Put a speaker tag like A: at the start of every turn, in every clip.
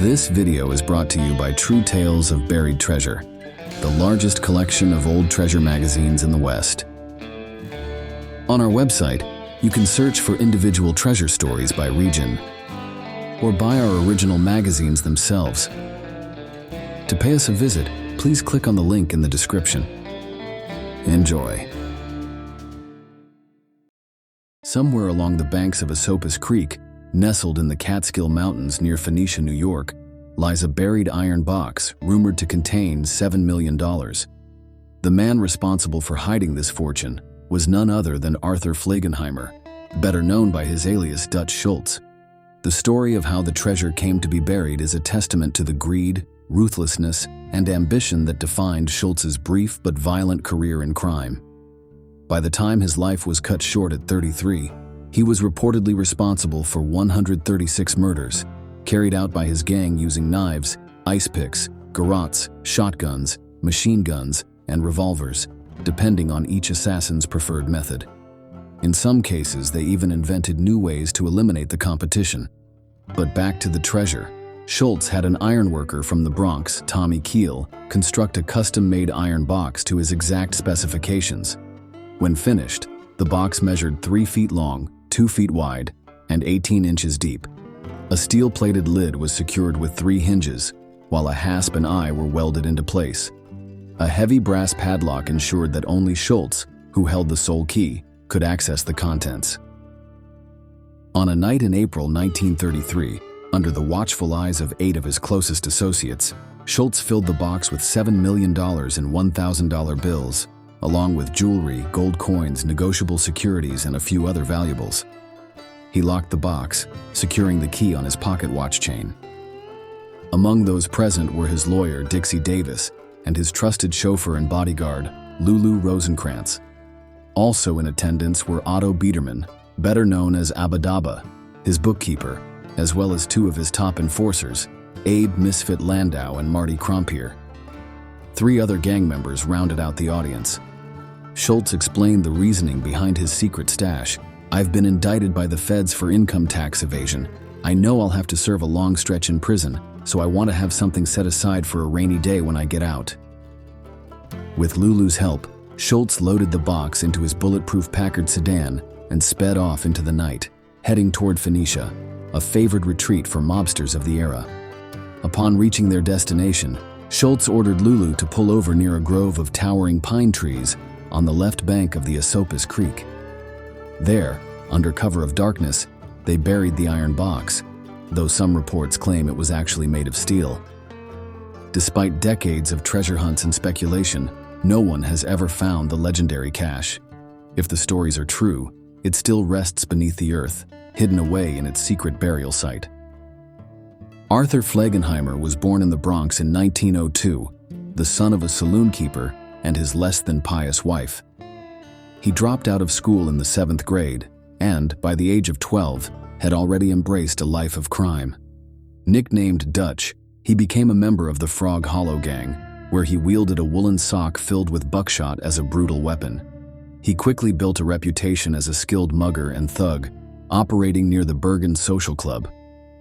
A: This video is brought to you by True Tales of Buried Treasure, the largest collection of old treasure magazines in the West. On our website, you can search for individual treasure stories by region, or buy our original magazines themselves. To pay us a visit, please click on the link in the description. Enjoy. Somewhere along the banks of Assassination Creek, nestled in the Catskill Mountains near Phoenicia, New York, lies a buried iron box rumored to contain $7 million. The man responsible for hiding this fortune was none other than Arthur Flegenheimer, better known by his alias Dutch Schultz. The story of how the treasure came to be buried is a testament to the greed, ruthlessness, and ambition that defined Schultz's brief but violent career in crime. By the time his life was cut short at 33, he was reportedly responsible for 136 murders, carried out by his gang using knives, ice picks, garrotes, shotguns, machine guns, and revolvers, depending on each assassin's preferred method. In some cases, they even invented new ways to eliminate the competition. But back to the treasure. Schultz had an ironworker from the Bronx, Tommy Keel, construct a custom-made iron box to his exact specifications. When finished, the box measured 3 feet long, 2 feet wide, and 18 inches deep. A steel-plated lid was secured with 3 hinges, while a hasp and eye were welded into place. A heavy brass padlock ensured that only Schultz, who held the sole key, could access the contents. On a night in April 1933, under the watchful eyes of 8 of his closest associates, Schultz filled the box with $7 million in $1,000 bills, along with jewelry, gold coins, negotiable securities, and a few other valuables. He locked the box, securing the key on his pocket watch chain. Among those present were his lawyer, Dixie Davis, and his trusted chauffeur and bodyguard, Lulu Rosenkrantz. Also in attendance were Otto Biederman, better known as Abadaba, his bookkeeper, as well as 2 of his top enforcers, Abe Misfit Landau and Marty Krompier. 3 other gang members rounded out the audience. Schultz explained the reasoning behind his secret stash. "I've been indicted by the feds for income tax evasion. I know I'll have to serve a long stretch in prison, so I want to have something set aside for a rainy day when I get out." With Lulu's help, Schultz loaded the box into his bulletproof Packard sedan and sped off into the night, heading toward Phoenicia, a favored retreat for mobsters of the era. Upon reaching their destination, Schultz ordered Lulu to pull over near a grove of towering pine trees on the left bank of the Assassination Creek. There, under cover of darkness, they buried the iron box, though some reports claim it was actually made of steel. Despite decades of treasure hunts and speculation, no one has ever found the legendary cache. If the stories are true, it still rests beneath the earth, hidden away in its secret burial site. Arthur Flegenheimer was born in the Bronx in 1902, the son of a saloon keeper and his less-than-pious wife. He dropped out of school in the 7th grade and, by the age of 12, had already embraced a life of crime. Nicknamed Dutch, he became a member of the Frog Hollow Gang, where he wielded a woolen sock filled with buckshot as a brutal weapon. He quickly built a reputation as a skilled mugger and thug, operating near the Bergen Social Club.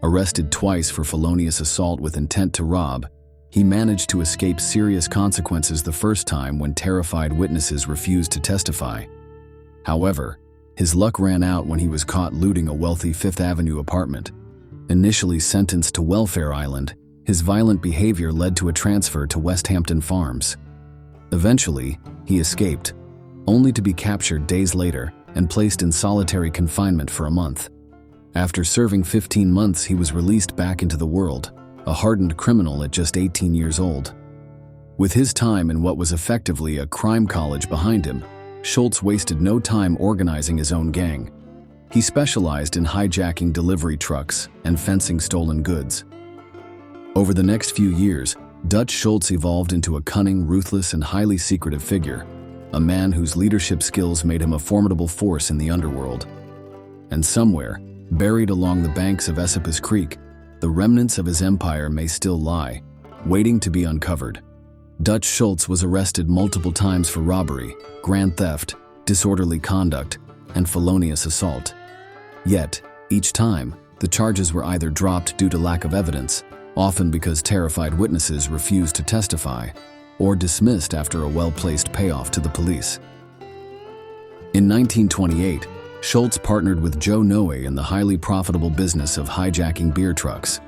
A: Arrested twice for felonious assault with intent to rob, he managed to escape serious consequences the first time when terrified witnesses refused to testify. However, his luck ran out when he was caught looting a wealthy Fifth Avenue apartment. Initially sentenced to Welfare Island, his violent behavior led to a transfer to West Hampton Farms. Eventually, he escaped, only to be captured days later and placed in solitary confinement for a month. After serving 15 months, he was released back into the world, a hardened criminal at just 18 years old. With his time in what was effectively a crime college behind him, Schultz wasted no time organizing his own gang. He specialized in hijacking delivery trucks and fencing stolen goods. Over the next few years, Dutch Schultz evolved into a cunning, ruthless, and highly secretive figure, a man whose leadership skills made him a formidable force in the underworld. And somewhere, buried along the banks of Assassination Creek, the remnants of his empire may still lie, waiting to be uncovered. Dutch Schultz was arrested multiple times for robbery, grand theft, disorderly conduct, and felonious assault. Yet, each time, the charges were either dropped due to lack of evidence, often because terrified witnesses refused to testify or dismissed after a well-placed payoff to the police. In 1928, Schultz partnered with Joe Noe in the highly profitable business of hijacking beer trucks.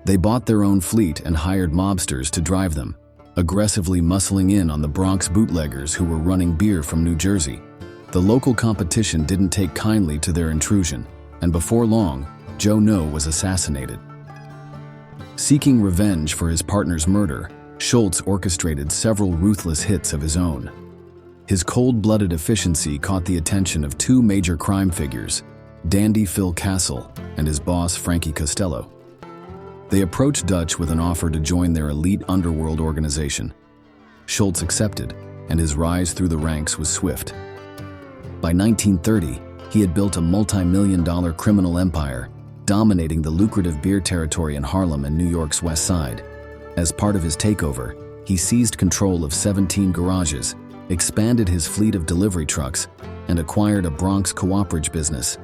A: They bought their own fleet and hired mobsters to drive them, aggressively muscling in on the Bronx bootleggers who were running beer from New Jersey. The local competition didn't take kindly to their intrusion, and before long, Joe Noe was assassinated. Seeking revenge for his partner's murder, Schultz orchestrated several ruthless hits of his own. His cold-blooded efficiency caught the attention of two major crime figures, Dandy Phil Castle and his boss Frankie Costello. They approached Dutch with an offer to join their elite underworld organization. Schultz accepted, and his rise through the ranks was swift. By 1930, he had built a multi-million-dollar criminal empire, dominating the lucrative beer territory in Harlem and New York's West Side. As part of his takeover, he seized control of 17 garages, expanded his fleet of delivery trucks, and acquired a Bronx cooperative business.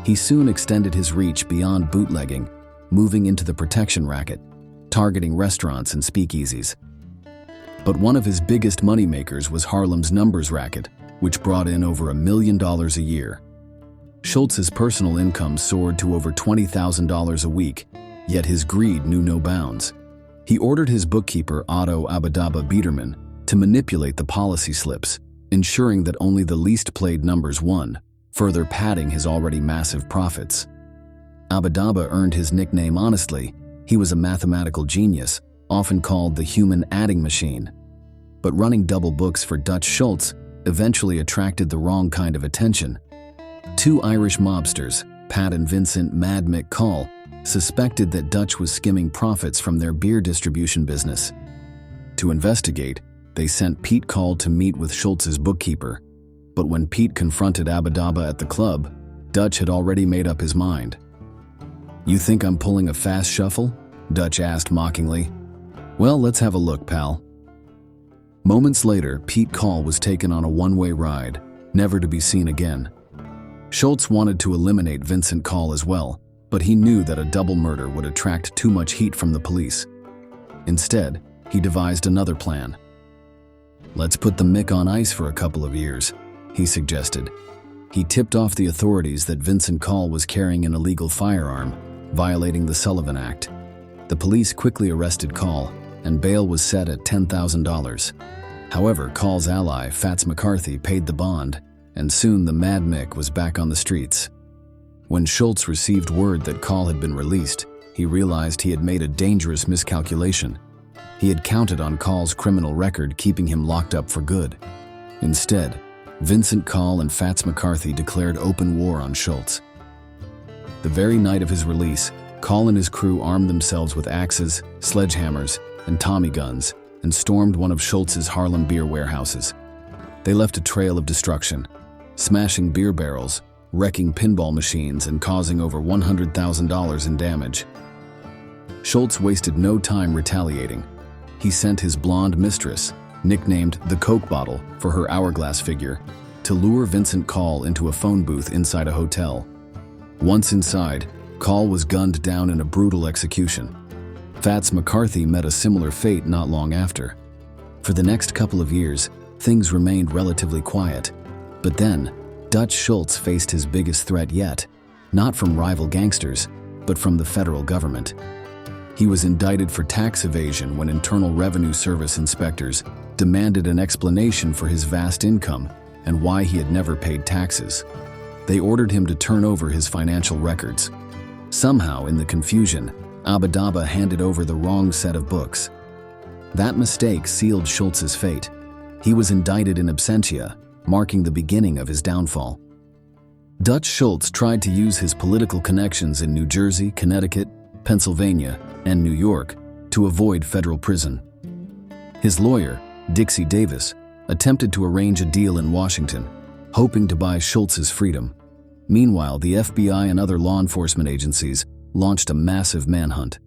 A: He soon extended his reach beyond bootlegging, moving into the protection racket, targeting restaurants and speakeasies. But one of his biggest moneymakers was Harlem's numbers racket, which brought in over $1 million a year. Schultz's personal income soared to over $20,000 a week, yet his greed knew no bounds. He ordered his bookkeeper Otto Abadaba Biederman to manipulate the policy slips, ensuring that only the least played numbers won, further padding his already massive profits. Abadaba earned his nickname honestly. He was a mathematical genius, often called the human adding machine. But running double books for Dutch Schultz eventually attracted the wrong kind of attention. Two Irish mobsters, Pat and Vincent Mad Mick Call, suspected that Dutch was skimming profits from their beer distribution business. To investigate, they sent Pete Call to meet with Schultz's bookkeeper. But when Pete confronted Abadaba at the club, Dutch had already made up his mind. "You think I'm pulling a fast shuffle?" Dutch asked mockingly. "Well, let's have a look, pal." Moments later, Pete Call was taken on a one-way ride, never to be seen again. Schultz wanted to eliminate Vincent Call as well, but he knew that a double murder would attract too much heat from the police. Instead, he devised another plan. "Let's put the Mick on ice for a couple of years," he suggested. He tipped off the authorities that Vincent Call was carrying an illegal firearm, violating the Sullivan Act. The police quickly arrested Call, and bail was set at $10,000. However, Call's ally, Fats McCarthy, paid the bond, and soon the Mad Mick was back on the streets. When Schultz received word that Call had been released, he realized he had made a dangerous miscalculation. He had counted on Call's criminal record keeping him locked up for good. Instead, Vincent Call and Fats McCarthy declared open war on Schultz. The very night of his release, Call and his crew armed themselves with axes, sledgehammers, and Tommy guns and stormed one of Schultz's Harlem beer warehouses. They left a trail of destruction, smashing beer barrels, wrecking pinball machines, and causing over $100,000 in damage. Schultz wasted no time retaliating. He sent his blonde mistress, nicknamed the Coke Bottle for her hourglass figure, to lure Vincent Call into a phone booth inside a hotel. Once inside, Call was gunned down in a brutal execution. Fats McCarthy met a similar fate not long after. For the next couple of years, things remained relatively quiet. But then, Dutch Schultz faced his biggest threat yet, not from rival gangsters, but from the federal government. He was indicted for tax evasion when Internal Revenue Service inspectors demanded an explanation for his vast income and why he had never paid taxes. They ordered him to turn over his financial records. Somehow, in the confusion, Abadaba handed over the wrong set of books. That mistake sealed Schultz's fate. He was indicted in absentia, marking the beginning of his downfall. Dutch Schultz tried to use his political connections in New Jersey, Connecticut, Pennsylvania, and New York to avoid federal prison. His lawyer, Dixie Davis, attempted to arrange a deal in Washington, hoping to buy Schultz's freedom. Meanwhile, the FBI and other law enforcement agencies launched a massive manhunt.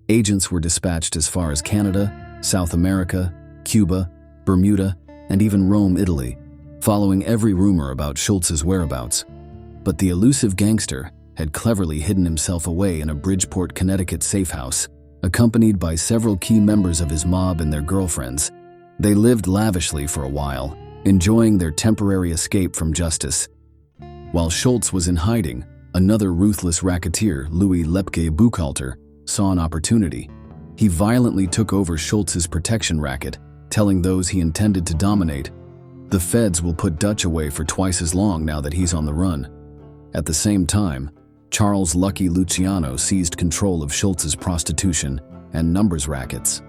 A: Agents were dispatched as far as Canada, South America, Cuba, Bermuda, and even Rome, Italy, following every rumor about Schultz's whereabouts. But the elusive gangster had cleverly hidden himself away in a Bridgeport, Connecticut safe house, accompanied by several key members of his mob and their girlfriends. They lived lavishly for a while, enjoying their temporary escape from justice. While Schultz was in hiding, another ruthless racketeer, Louis Lepke Buchalter, saw an opportunity. He violently took over Schultz's protection racket, telling those he intended to dominate, "The feds will put Dutch away for twice as long now that he's on the run." At the same time, Charles Lucky Luciano seized control of Schultz's prostitution and numbers rackets.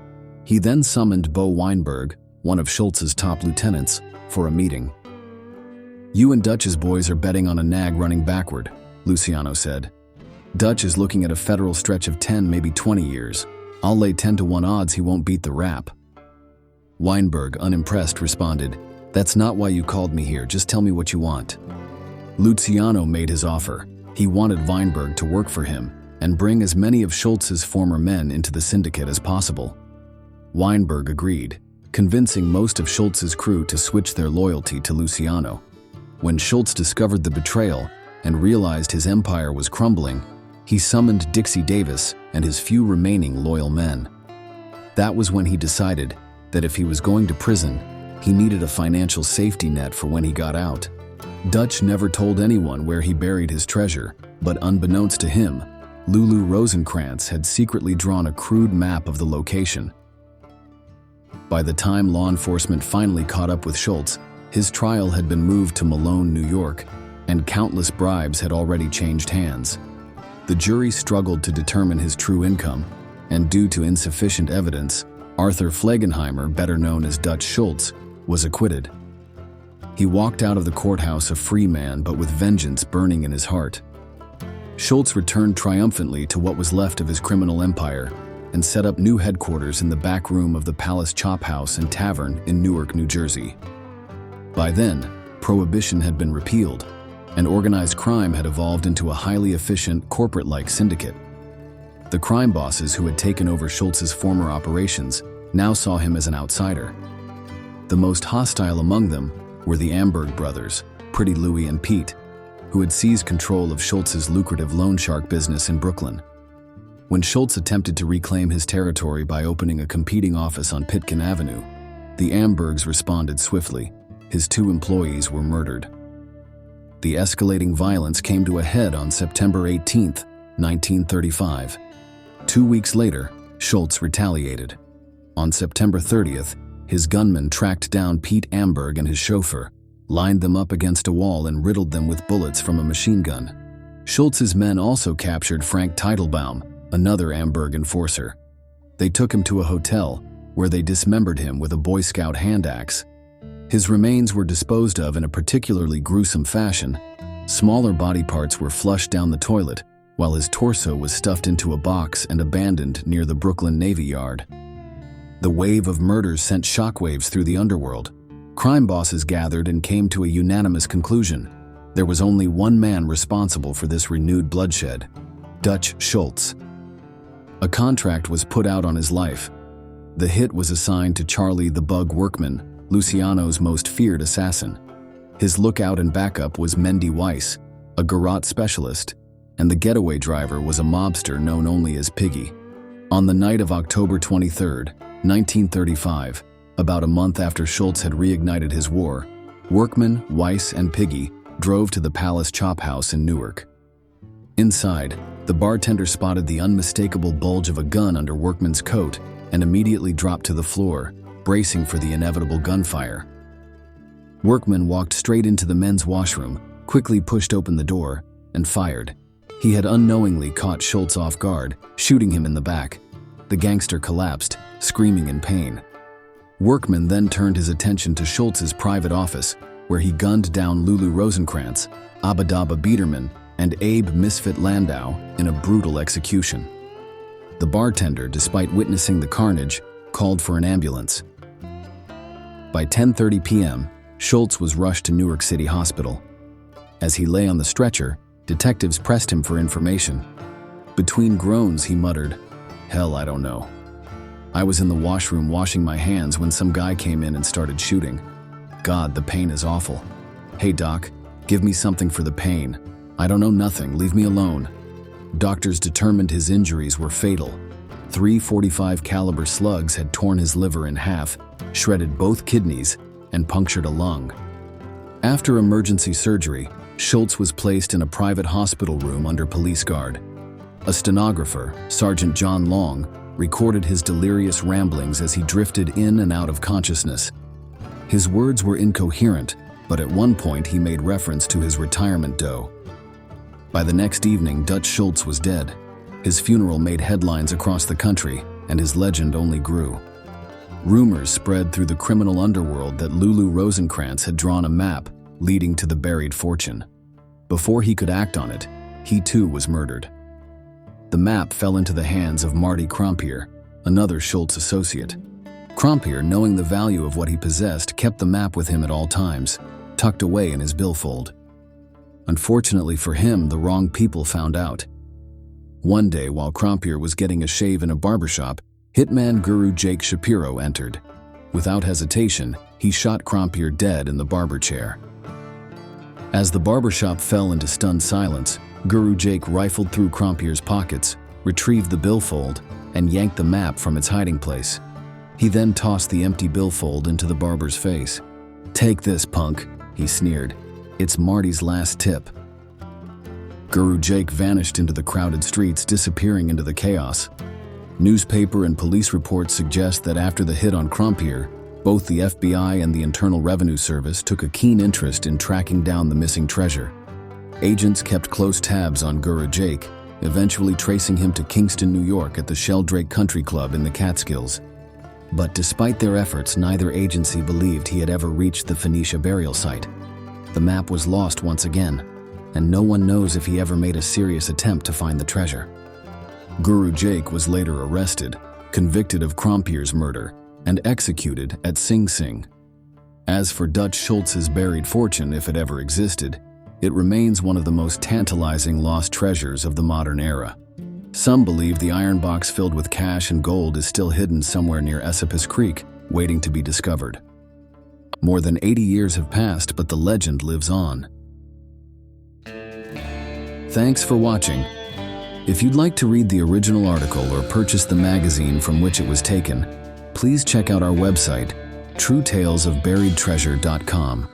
A: He then summoned Bo Weinberg, one of Schultz's top lieutenants, for a meeting. "You and Dutch's boys are betting on a nag running backward," Luciano said. "Dutch is looking at a federal stretch of 10, maybe 20 years. I'll lay 10-1 odds he won't beat the rap." Weinberg, unimpressed, responded, "That's not why you called me here, just tell me what you want." Luciano made his offer. He wanted Weinberg to work for him and bring as many of Schultz's former men into the syndicate as possible. Weinberg agreed, convincing most of Schultz's crew to switch their loyalty to Luciano. When Schultz discovered the betrayal and realized his empire was crumbling, he summoned Dixie Davis and his few remaining loyal men. That was when he decided that if he was going to prison, he needed a financial safety net for when he got out. Dutch never told anyone where he buried his treasure, but unbeknownst to him, Lulu Rosenkrantz had secretly drawn a crude map of the location. By the time law enforcement finally caught up with Schultz, his trial had been moved to Malone, New York, and countless bribes had already changed hands. The jury struggled to determine his true income, and due to insufficient evidence, Arthur Flegenheimer, better known as Dutch Schultz, was acquitted. He walked out of the courthouse a free man, but with vengeance burning in his heart. Schultz returned triumphantly to what was left of his criminal empire and set up new headquarters in the back room of the Palace Chop House and Tavern in Newark, New Jersey. By then, Prohibition had been repealed, and organized crime had evolved into a highly efficient, corporate-like syndicate. The crime bosses who had taken over Schultz's former operations now saw him as an outsider. The most hostile among them were the Amberg brothers, Pretty Louie and Pete, who had seized control of Schultz's lucrative loan shark business in Brooklyn. When Schultz attempted to reclaim his territory by opening a competing office on Pitkin Avenue, the Ambergs responded swiftly. His 2 employees were murdered. The escalating violence came to a head on September 18, 1935. 2 weeks later, Schultz retaliated. On September 30th, his gunmen tracked down Pete Amberg and his chauffeur, lined them up against a wall and riddled them with bullets from a machine gun. Schultz's men also captured Frank Teitelbaum, another Amberg enforcer. They took him to a hotel, where they dismembered him with a Boy Scout hand axe. His remains were disposed of in a particularly gruesome fashion. Smaller body parts were flushed down the toilet, while his torso was stuffed into a box and abandoned near the Brooklyn Navy Yard. The wave of murders sent shockwaves through the underworld. Crime bosses gathered and came to a unanimous conclusion. There was only one man responsible for this renewed bloodshed: Dutch Schultz. A contract was put out on his life. The hit was assigned to Charlie the Bug Workman, Luciano's most feared assassin. His lookout and backup was Mendy Weiss, a garrote specialist, and the getaway driver was a mobster known only as Piggy. On the night of October 23, 1935, about a month after Schultz had reignited his war, Workman, Weiss, and Piggy drove to the Palace Chop House in Newark. Inside, the bartender spotted the unmistakable bulge of a gun under Workman's coat and immediately dropped to the floor, bracing for the inevitable gunfire. Workman walked straight into the men's washroom, quickly pushed open the door, and fired. He had unknowingly caught Schultz off guard, shooting him in the back. The gangster collapsed, screaming in pain. Workman then turned his attention to Schultz's private office, where he gunned down Lulu Rosenkrantz, Abadaba Biederman, and Abe Misfit Landau in a brutal execution. The bartender, despite witnessing the carnage, called for an ambulance. By 10:30 p.m., Schultz was rushed to Newark City Hospital. As he lay on the stretcher, detectives pressed him for information. Between groans, he muttered, "Hell, I don't know. I was in the washroom washing my hands when some guy came in and started shooting. God, the pain is awful. Hey doc, give me something for the pain. "I don't know nothing, leave me alone." Doctors determined his injuries were fatal. 3 .45 caliber slugs had torn his liver in half, shredded both kidneys, and punctured a lung. After emergency surgery, Schultz was placed in a private hospital room under police guard. A stenographer, Sergeant John Long, recorded his delirious ramblings as he drifted in and out of consciousness. His words were incoherent, but at one point he made reference to his retirement dough. By the next evening, Dutch Schultz was dead. His funeral made headlines across the country, and his legend only grew. Rumors spread through the criminal underworld that Lulu Rosencrantz had drawn a map leading to the buried fortune. Before he could act on it, he too was murdered. The map fell into the hands of Marty Krompier, another Schultz associate. Krompier, knowing the value of what he possessed, kept the map with him at all times, tucked away in his billfold. Unfortunately for him, the wrong people found out. One day, while Krompier was getting a shave in a barbershop, hitman guru Jake Shapiro entered. Without hesitation, he shot Krompier dead in the barber chair. As the barbershop fell into stunned silence, Guru Jake rifled through Krompier's pockets, retrieved the billfold, and yanked the map from its hiding place. He then tossed the empty billfold into the barber's face. "Take this, punk," he sneered. "It's Marty's last tip." Guru Jake vanished into the crowded streets, disappearing into the chaos. Newspaper and police reports suggest that after the hit on Krompier, both the FBI and the Internal Revenue Service took a keen interest in tracking down the missing treasure. Agents kept close tabs on Guru Jake, eventually tracing him to Kingston, New York at the Sheldrake Country Club in the Catskills. But despite their efforts, neither agency believed he had ever reached the Phoenicia burial site. The map was lost once again, and no one knows if he ever made a serious attempt to find the treasure. Guru Jake was later arrested, convicted of Krompier's murder, and executed at Sing Sing. As for Dutch Schultz's buried fortune, if it ever existed, it remains one of the most tantalizing lost treasures of the modern era. Some believe the iron box filled with cash and gold is still hidden somewhere near H.M.S Creek, waiting to be discovered. More than 80 years have passed, but the legend lives on. Thanks for watching. If you'd like to read the original article or purchase the magazine from which it was taken, please check out our website, truetalesofburiedtreasure.com.